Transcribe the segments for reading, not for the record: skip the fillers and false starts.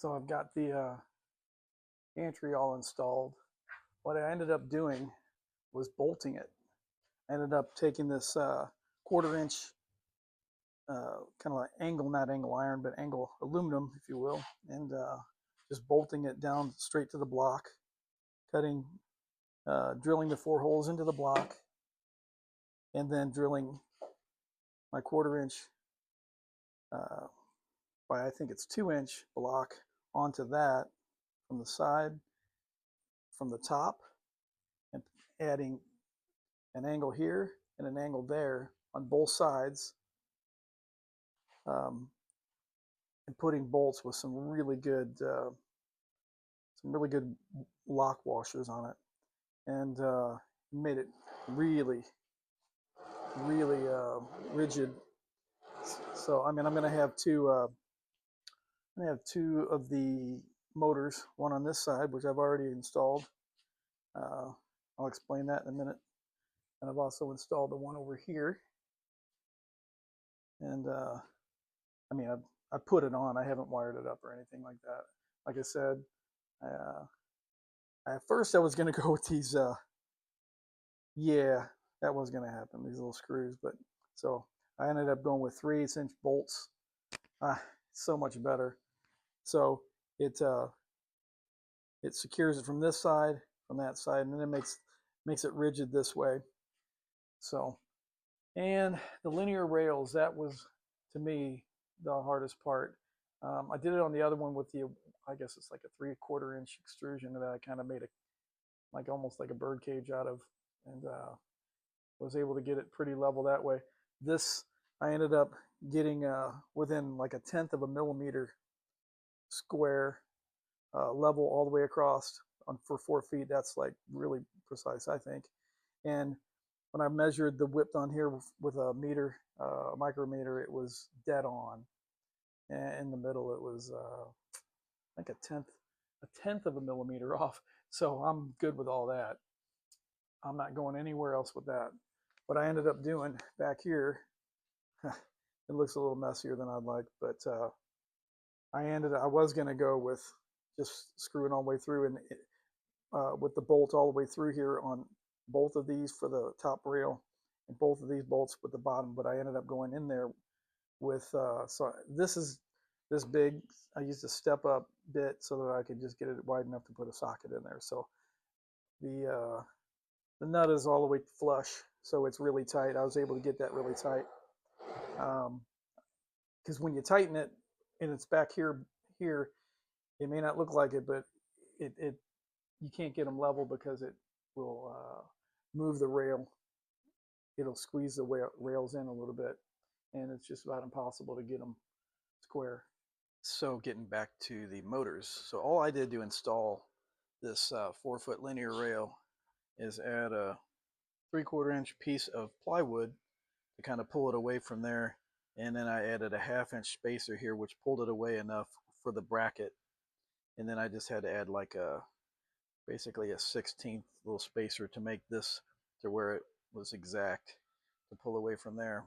So I've got the gantry all installed. What I ended up doing was bolting it. I ended up taking this 1/4 inch kind of like angle, not angle iron, but angle aluminum, if you will, and just bolting it down straight to the block, cutting, drilling the 4 holes into the block, and then drilling my 1/4 inch by I think it's 2-inch block onto that from the side, from the top, and adding an angle here and an angle there on both sides, and putting bolts with some really good lock washers on it, and made it really rigid. So I mean, I'm going to have two of the motors, one on this side, which I've already installed. I'll explain that in a minute. And I've also installed the one over here. And I mean, I put it on. I haven't wired it up or anything like that. Like I said, at first I was going to go with these. Yeah, that was going to happen. These little screws, but so I ended up going with 3/8 inch bolts. So much better. So it secures it from this side, from that side, and then it makes it rigid this way. So, and the linear rails, that was to me the hardest part. I did it on the other one with the, I guess it's like a 3/4 inch extrusion that I kind of made like almost like a bird cage out of, and was able to get it pretty level that way. This I ended up getting within like 1/10 of a millimeter square, level all the way across for 4 feet. That's like really precise, I think. And when I measured the width on here with a meter, a micrometer, it was dead on. And in the middle, it was like a tenth of a millimeter off. So I'm good with all that. I'm not going anywhere else with that. What I ended up doing back here, it looks a little messier than I'd like, but I was going to go with just screwing all the way through, and with the bolt all the way through here on both of these for the top rail, and both of these bolts with the bottom, but I ended up going in there with so this is this big. I used a step up bit so that I could just get it wide enough to put a socket in there. So the nut is all the way flush, so it's really tight. I was able to get that really tight, because when you tighten it and it's back here, it may not look like it, but it you can't get them level because it will move the rail. It'll squeeze the rails in a little bit, and it's just about impossible to get them square. So getting back to the motors, so all I did to install this 4-foot linear rail is add a 3/4 inch piece of plywood to kind of pull it away from there, and then I added a 1/2 inch spacer here which pulled it away enough for the bracket, and then I just had to add like basically a 1/16 little spacer to make this to where it was exact to pull away from there.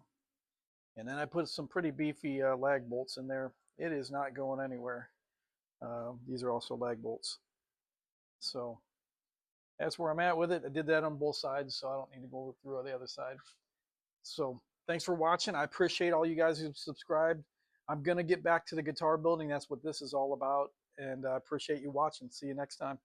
And then I put some pretty beefy lag bolts in there. It is not going anywhere. These are also lag bolts. So that's where I'm at with it. I did that on both sides, so I don't need to go through the other side. So thanks for watching. I appreciate all you guys who've subscribed. I'm going to get back to the guitar building. That's what this is all about. And I appreciate you watching. See you next time.